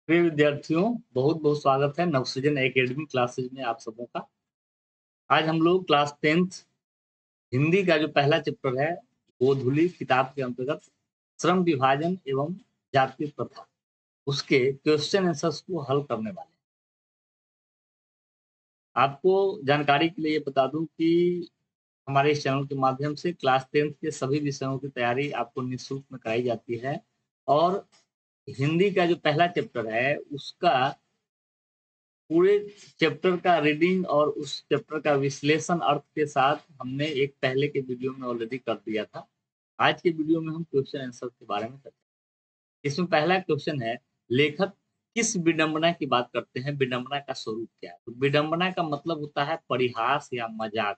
प्रिय विद्यार्थियों, बहुत बहुत स्वागत है नवसृजन एकेडमी क्लासेज में आप सबों का। आज हम लोग क्लास 10th हिंदी का जो पहला चैप्टर है गोधुली किताब के अंतर्गत श्रम विभाजन एवं जाति प्रथा उसके क्वेश्चन आंसर्स को हल करने वाले हैं। आपको जानकारी के लिए ये बता दूं कि हमारे इस चैनल के माध्यम से क्लास 10th के सभी विषयों की तैयारी आपको निःशुल्क में कराई जाती है और हिंदी का जो पहला चैप्टर है उसका पूरे चैप्टर का रीडिंग और उस चैप्टर का विश्लेषण अर्थ के साथ हमने एक पहले के वीडियो में ऑलरेडी कर दिया था। आज के वीडियो में हम क्वेश्चन आंसर के बारे में करते हैं। इसमें पहला क्वेश्चन है, लेखक किस विडंबना की बात करते हैं? विडंबना का स्वरूप क्या है? तो विडंबना का मतलब होता है परिहास या मजाक।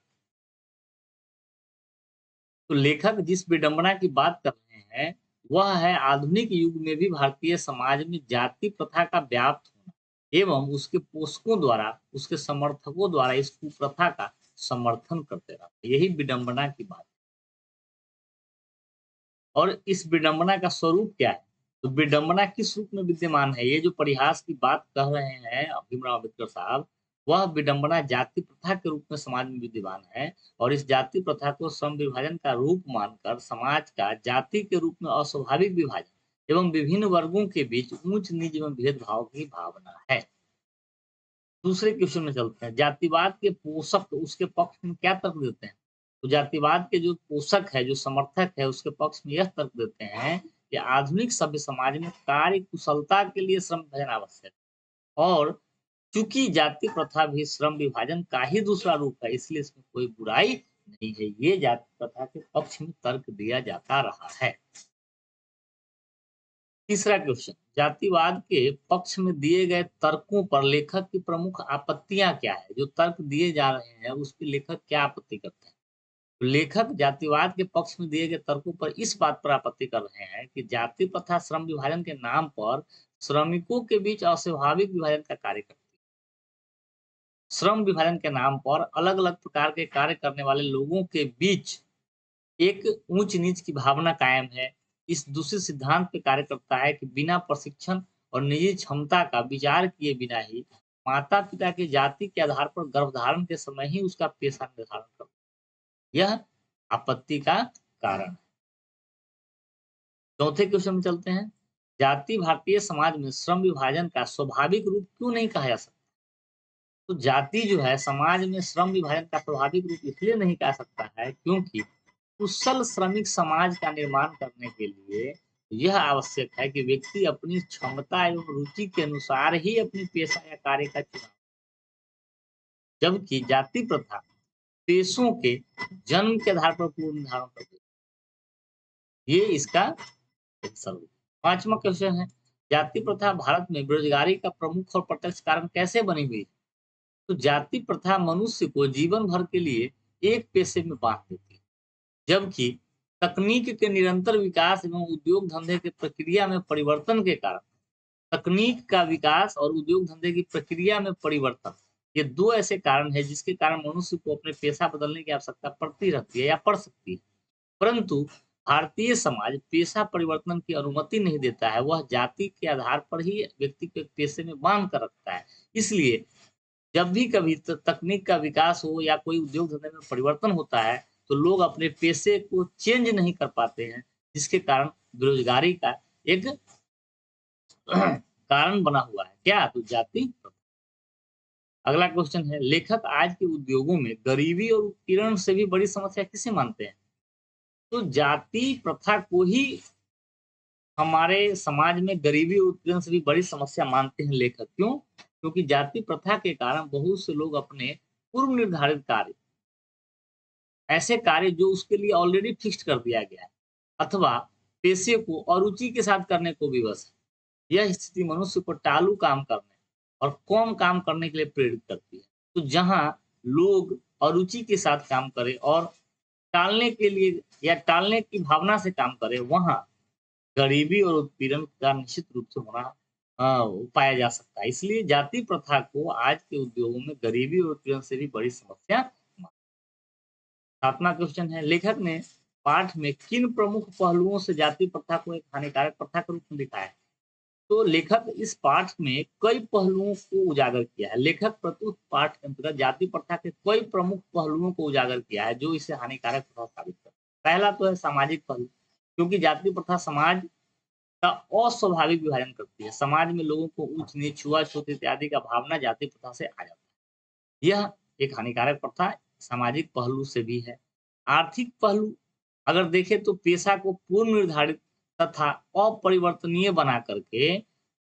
तो लेखक जिस विडंबना की बात कर रहे हैं वह है आधुनिक युग में भी भारतीय समाज में जाति प्रथा का व्याप्त होना एवं उसके पोषकों द्वारा, उसके समर्थकों द्वारा इस कुप्रथा का समर्थन करते रहना, यही विडंबना की बात है। और इस विडंबना का स्वरूप क्या है? तो विडंबना किस रूप में विद्यमान है? ये जो परिहास की बात कह रहे हैं भीमराव अम्बेडकर साहब, वह विडंबना जाति प्रथा के रूप में समाज में विद्यमान है और इस जाति प्रथा को श्रम विभाजन का रूप मानकर समाज का जाति के रूप में अस्वाभाविक विभाजन एवं विभिन्न वर्गों के बीच ऊंच नीच एवं भेदभाव की भावना है। दूसरे क्वेश्चन में चलते हैं, जातिवाद के पोषक उसके पक्ष में क्या तर्क देते हैं? तो जातिवाद के जो पोषक है, जो समर्थक है, उसके पक्ष में यह तर्क देते हैं कि आधुनिक सभ्य समाज में कार्य कुशलता के लिए श्रम विभाजन आवश्यक है और चूंकि जाति प्रथा भी श्रम विभाजन का ही दूसरा रूप है, इसलिए इसमें कोई बुराई नहीं है। ये जाति प्रथा के पक्ष में तर्क दिया जाता रहा है। तीसरा क्वेश्चन, जातिवाद के पक्ष में दिए गए तर्कों पर लेखक की प्रमुख आपत्तियां क्या है? जो तर्क दिए जा रहे हैं उस पर लेखक क्या आपत्ति करते हैं? तो लेखक जातिवाद के पक्ष में दिए गए तर्कों पर इस बात पर आपत्ति कर रहे हैं कि जाति प्रथा श्रम विभाजन के नाम पर श्रमिकों के बीच अस्वाभाविक विभाजन का कार्य करती है। श्रम विभाजन के नाम पर अलग अलग प्रकार के कार्य करने वाले लोगों के बीच एक ऊंच नीच की भावना कायम है। इस दूसरे सिद्धांत पे कार्य करता है कि बिना प्रशिक्षण और निजी क्षमता का विचार किए बिना ही माता पिता की जाति के आधार पर गर्भधारण के समय ही उसका पेशा निर्धारण करता है। यह आपत्ति का कारण है। चौथे क्वेश्चन में चलते हैं, जाति भारतीय समाज में श्रम विभाजन का स्वाभाविक रूप क्यों नहीं कहा जा सकता? तो जाति जो है समाज में श्रम विभाजन का स्वाभाविक रूप इसलिए नहीं कह सकता है क्योंकि कुशल श्रमिक समाज का निर्माण करने के लिए यह आवश्यक है कि व्यक्ति अपनी क्षमता एवं रुचि के अनुसार ही अपनी पेशा या कार्य का चुनाव, जबकि जाति प्रथा पेशों के जन्म के आधार पर पूर्ण निर्धारण करती है। ये इसका एक स्वरूप। पांचवा क्वेश्चन है, जाति प्रथा भारत में बेरोजगारी का प्रमुख और प्रत्यक्ष कारण कैसे बनी हुई? तो जाति प्रथा मनुष्य को जीवन भर के लिए एक पेशे में बांध देती है, जबकि तकनीक के निरंतर विकास एवं उद्योग धंधे के प्रक्रिया में परिवर्तन के कारण, तकनीक का विकास और उद्योग धंधे की प्रक्रिया में परिवर्तन, ये दो ऐसे कारण हैं जिसके कारण मनुष्य को अपने पेशा बदलने की आवश्यकता पड़ती रहती है या पड़ सकती है। परंतु भारतीय समाज पेशा परिवर्तन की अनुमति नहीं देता है, वह जाति के आधार पर ही व्यक्ति को एक पेशे में बांध कर रखता है। इसलिए जब भी कभी तकनीक का विकास हो या कोई उद्योग धंधे में परिवर्तन होता है तो लोग अपने पेशे को चेंज नहीं कर पाते हैं, जिसके कारण बेरोजगारी का एक कारण बना हुआ है। क्या? तो जाति प्रथा। अगला क्वेश्चन है, लेखक आज के उद्योगों में गरीबी और उत्पीड़न से भी बड़ी समस्या किसे मानते हैं? तो जाति प्रथा को ही हमारे समाज में गरीबी और उत्पीड़न से भी बड़ी समस्या मानते हैं लेखक। क्यों? क्योंकि जाति प्रथा के कारण बहुत से लोग अपने पूर्व निर्धारित कार्य, ऐसे कार्य जो उसके लिए ऑलरेडी फिक्स्ड कर दिया गया है, अथवा पेशे को अरुचि के साथ करने को विवश है। यह स्थिति मनुष्य को टालू काम करने और कम काम करने के लिए प्रेरित करती है। तो जहाँ लोग अरुचि के साथ काम करें और टालने के लिए या टालने की भावना से काम करें, वहाँ गरीबी और उत्पीड़न का निश्चित रूप से होना पाया जा सकता है। इसलिए जाति प्रथा को आज के उद्योगों में गरीबी और उत्पीड़न से भी बड़ी समस्या। सातवां क्वेश्चन है, लेखक ने पाठ में किन प्रमुख पहलुओं से जाति प्रथा को एक हानिकारक प्रथा के रूप में दिखाया है? तो लेखक इस पाठ में कई पहलुओं को उजागर किया है। लेखक प्रस्तुत पाठ के अंतर्गत जाति प्रथा के कई प्रमुख पहलुओं को उजागर किया है, जो इसे हानिकारक प्रथा साबित करता है। पहला तो है सामाजिक पहलू, क्योंकि जाति प्रथा समाज का अस्वाभाविक विभाजन करती है। समाज में लोगों को ऊंच-नीच, छुआ-छूत इत्यादि का भावना जाति प्रथा से आ जाता है। यह एक हानिकारक प्रथा सामाजिक पहलू से भी है। आर्थिक पहलू अगर देखें तो पेशा को पूर्व निर्धारित तथा अपरिवर्तनीय बना करके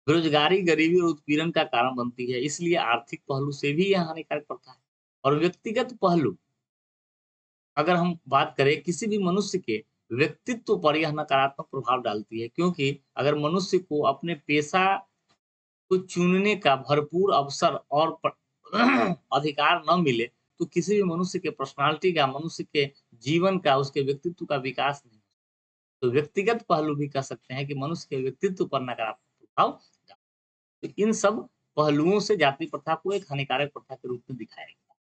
बेरोजगारी, गरीबी और उत्पीड़न का कारण बनती है। इसलिए आर्थिक पहलू से भी यह हानिकारक प्रथा है। और व्यक्तिगत पहलू अगर हम बात करें किसी भी मनुष्य के व्यक्तित्व पर यह नकारात्मक प्रभाव डालती है, क्योंकि अगर मनुष्य को अपने पेशा को चुनने का भरपूर अवसर और अधिकार न मिले, तो किसी भी मनुष्य के पर्सनालिटी का, मनुष्य के जीवन का, उसके व्यक्तित्व का विकास नहीं। तो व्यक्तिगत पहलू भी कह सकते हैं कि मनुष्य के व्यक्तित्व पर नकारात्मक प्रभाव डालता है। तो इन सब पहलुओं से जाति प्रथा को एक हानिकारक प्रथा के रूप में दिखाया गया।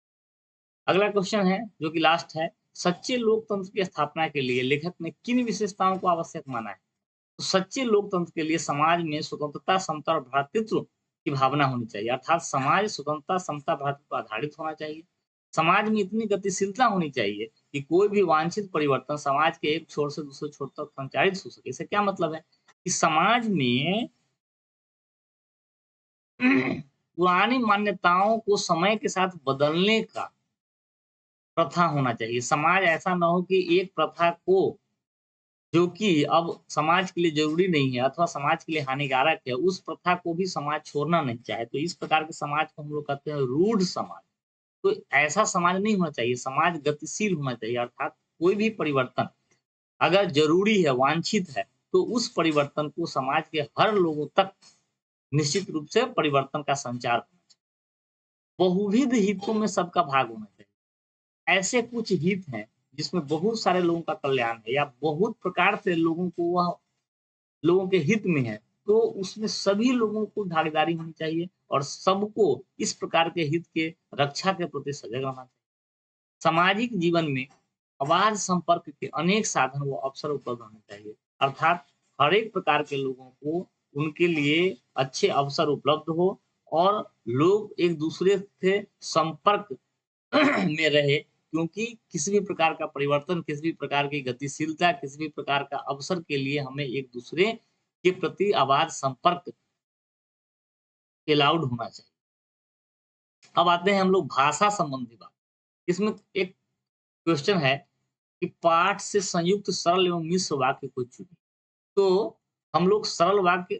अगला क्वेश्चन है, जो कि लास्ट है, सच्चे लोकतंत्र की स्थापना के लिए लेखक ने किन विशेषताओं को आवश्यक माना है? तो सच्चे लोकतंत्र के लिए समाज में स्वतंत्रता, समता और भ्रातृत्व की भावना होनी चाहिए। अर्थात समाज स्वतंत्रता, समता, भ्रातृत्व पर आधारित होना चाहिए। समाज में इतनी गतिशीलता होनी चाहिए कि कोई भी वांछित परिवर्तन समाज के एक छोर से दूसरे छोर तक संचारित हो सके। इससे क्या मतलब है कि समाज में पुरानी मान्यताओं को समय के साथ बदलने का प्रथा होना चाहिए। समाज ऐसा ना हो कि एक प्रथा को, जो कि अब समाज के लिए ज़रूरी नहीं है अथवा समाज के लिए हानिकारक है, उस प्रथा को भी समाज छोड़ना नहीं चाहे। तो इस प्रकार के समाज को हम लोग कहते हैं रूढ़ समाज। तो ऐसा समाज नहीं होना चाहिए, समाज गतिशील होना चाहिए। अर्थात कोई भी परिवर्तन अगर ज़रूरी है, वांछित है, तो उस परिवर्तन को समाज के हर लोगों तक निश्चित रूप से परिवर्तन का संचार होना चाहिए। बहुविध हितों में सबका भाग होना चाहिए। ऐसे कुछ हित हैं, जिसमें बहुत सारे लोगों का कल्याण है या बहुत प्रकार से लोगों को वह लोगों के हित में है, तो उसमें सभी लोगों को भागीदारी होनी चाहिए और सबको इस प्रकार के हित के रक्षा के प्रति सजग रहना चाहिए। सामाजिक जीवन में अबाध संपर्क के अनेक साधन व अवसर उपलब्ध होने चाहिए। अर्थात हर एक प्रकार के लोगों को उनके लिए अच्छे अवसर उपलब्ध हो और लोग एक दूसरे से संपर्क में रहे, क्योंकि किसी भी प्रकार का परिवर्तन, किसी भी प्रकार की गतिशीलता, किसी भी प्रकार का अवसर के लिए हमें एक दूसरे के प्रति अबाध संपर्क अलाउड होना चाहिए। अब आते हैं हम लोग भाषा संबंधी बात। इसमें एक क्वेश्चन है कि पाठ से संयुक्त सरल एवं मिश्र वाक्य को चुनें। तो हम लोग सरल वाक्य,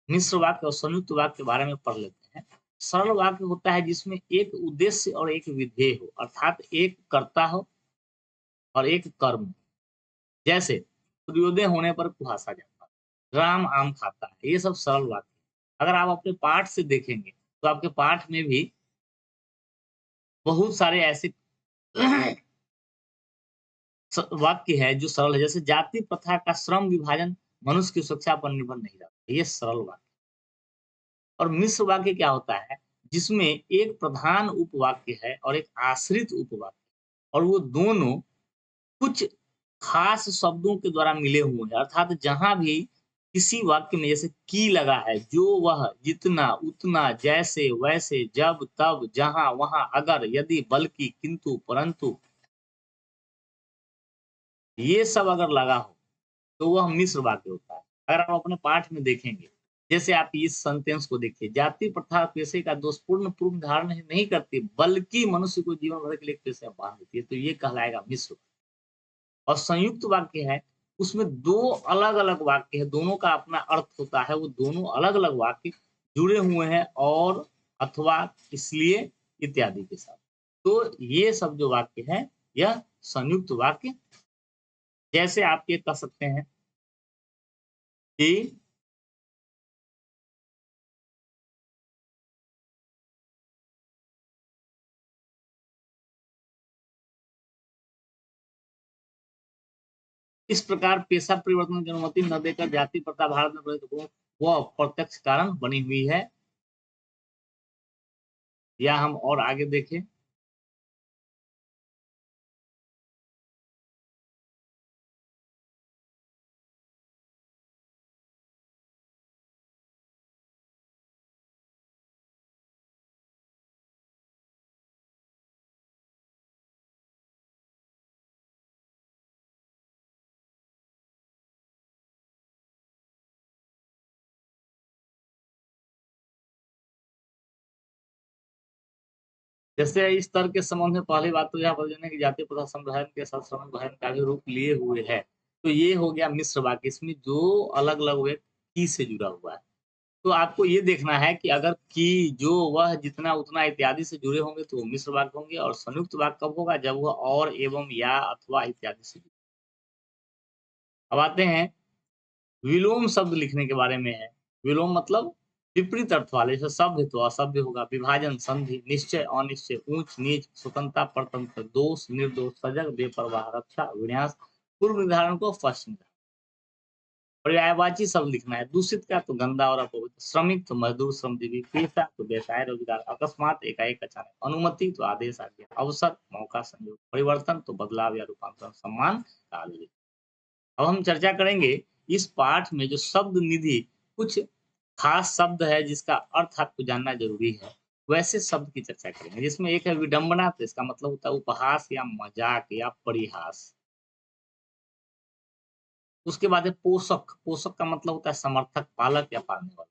मिश्र वाक्य और संयुक्त वाक्य के बारे में पढ़ लेते हैं। सरल वाक्य होता है जिसमें एक उद्देश्य और एक विधेय हो, अर्थात एक कर्ता हो और एक कर्म हो। जैसे सूर्योदय होने पर कुहासा जाता है, राम आम खाता है, ये सब सरल वाक्य हैं। अगर आप अपने पाठ से देखेंगे, तो आपके पाठ में भी बहुत सारे ऐसे वाक्य है जो सरल है। जैसे जाति प्रथा का श्रम विभाजन मनुष्य की सुरक्षा पर निर्भर नहीं रहता, ये सरल वाक्य। और मिश्र वाक्य क्या होता है, जिसमें एक प्रधान उपवाक्य है और एक आश्रित उपवाक्य, और वो दोनों कुछ खास शब्दों के द्वारा मिले हुए हैं। अर्थात जहाँ भी किसी वाक्य में जैसे की लगा है, जो, वह, जितना, उतना, जैसे, वैसे, जब, तब, जहाँ, वहाँ, अगर, यदि, बल्कि, किंतु, परंतु, ये सब अगर लगा हो, तो वह मिश्र वाक्य होता है। अगर आप अपने पाठ में देखेंगे, जैसे आप इस सेंटेंस को देखिए, जाति प्रथा पेशे का दोषपूर्ण पूर्व धारण नहीं करती, बल्कि मनुष्य को जीवन भर के लिए पेशा बांध देती है, तो ये कहलाएगा मिश्र। और संयुक्त वाक्य है, उसमें 2 अलग-अलग वाक्य है, दोनों का अपना अर्थ होता है, वो दोनों अलग-अलग वाक्य जुड़े हुए हैं और अथवा इसलिए इत्यादि के साथ। तो ये सब जो वाक्य है, यह संयुक्त वाक्य, जैसे आप ये कह सकते हैं कि इस प्रकार पेशा परिवर्तन की अनुमति न देकर जाति प्रथा भारत में प्रचलित हो, वह प्रत्यक्ष कारण बनी हुई है। या हम और आगे देखें, जैसे इस स्तर के संबंध में पहली बात तो यह बताना कि जाति प्रथा संविधान के साथ श्रमिक भयन का भी रूप लिए हुए है। तो ये हो गया मिश्र वाक्य, इसमें जो अलग अलग वे की से जुड़ा हुआ है। तो आपको ये देखना है कि अगर की, जो, वह, जितना, उतना इत्यादि से जुड़े होंगे तो वो मिश्र वाक्य होंगे, और संयुक्त वाक्य कब होगा, जब वह और, एवं, या, अथवा इत्यादि से जुड़े। अब आते हैं विलोम शब्द लिखने के बारे में है। विलोम मतलब विपरीत अर्थ वाले, जैसे सभ्य तो असभ्य होगा, विभाजन, संधि, निश्चय, अनिश्चय, ऊंच नीच, स्वतंत्रता, परतंत्र, दोष, निर्दोष, सजग, बेपरवाह, रक्षा, विन्यास, पूर्व निर्धारण को फर्स्ट निर्धारण। पर्यायवाची शब्द लिखना है। दूषित का तो गंदा और अपवित्र, श्रमिक तो मजदूर श्रमजीवी, पेशा तो व्यवसाय रोजगार, अकस्मात एकाएक अचानक, अनुमति तो आदेश आज्ञा, अवसर मौका संयोग, परिवर्तन तो बदलाव या रूपांतरण, सम्मान काल। अब हम चर्चा करेंगे इस पाठ में जो शब्द निधि, कुछ खास शब्द है जिसका अर्थ आपको जानना जरूरी है, वैसे शब्द की चर्चा करेंगे। जिसमें एक है विडंबना, तो इसका मतलब होता है उपहास या मजाक या परिहास। उसके बाद है पोषक, पोषक का मतलब होता है समर्थक, पालक या पालने वाला।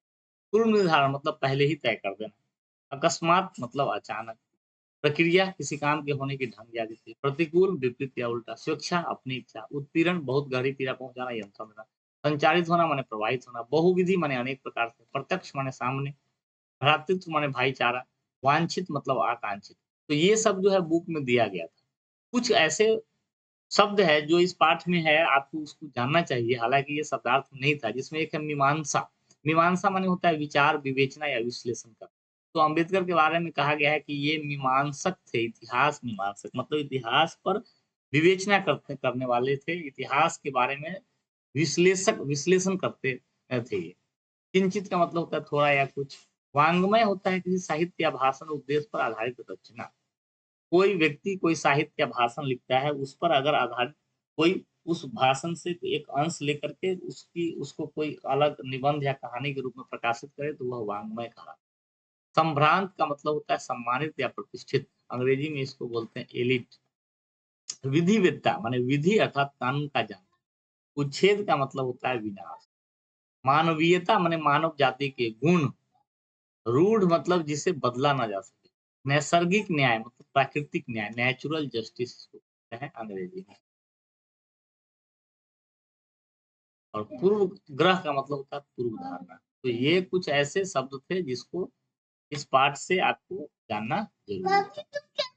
पूर्व निर्धारण मतलब पहले ही तय कर देना। अकस्मात मतलब अचानक। प्रक्रिया किसी काम के होने की ढंग या रीति। प्रतिकूल विपरीत या उल्टा। स्वेच्छा अपनी इच्छा। उत्पीड़न बहुत गहरी पीड़ा पहुंचाना, यंत्रण देना। संचारित होना माने प्रवाहित होना। बहुविधि माने अनेक प्रकार से। प्रत्यक्ष माने सामने। भ्रातृत्व माने भाईचारा। वांछित मतलब आकांक्षित। तो ये सब जो है बुक में दिया गया था। कुछ ऐसे शब्द है जो इस पाठ में है, आपको उसको जानना चाहिए, हालांकि ये शब्दार्थ में नहीं था। जिसमें एक है मीमांसा। मीमांसा माने होता है विचार, विवेचना या विश्लेषण करना। तो अम्बेडकर के बारे में कहा गया है कि ये मीमांसक थे, इतिहास मीमांसक मतलब इतिहास पर विवेचना करने वाले थे, इतिहास के बारे में विश्लेषण करते थे ये। किंचित का मतलब होता है थोड़ा या कुछ। वांग्मय होता है किसी साहित्य या भाषण उपदेश पर आधारित रचना। कोई व्यक्ति कोई साहित्य या भाषण लिखता है, उस पर अगर आधारित कोई उस भाषण से एक अंश लेकर के उसको कोई अलग निबंध या कहानी के रूप में प्रकाशित करे तो वह वांग्मय कहा। संभ्रांत का मतलब होता है सम्मानित या प्रतिष्ठित, अंग्रेजी में इसको बोलते हैं एलिट। विधिवेत्ता माने विधि अर्थात कानून का ज्ञान। उच्छेद का मतलब होता है विनाश। मानवीयता माने मानव जाति के गुण। रूढ़ मतलब जिसे बदला ना जा सके। नैसर्गिक न्याय मतलब प्राकृतिक न्याय, नेचुरल जस्टिस इसको कहते हैं अंग्रेजी में। और पूर्व ग्रह का मतलब होता है पूर्व धारणा। तो ये कुछ ऐसे शब्द थे जिसको इस पाठ से आपको जानना जरूरी है।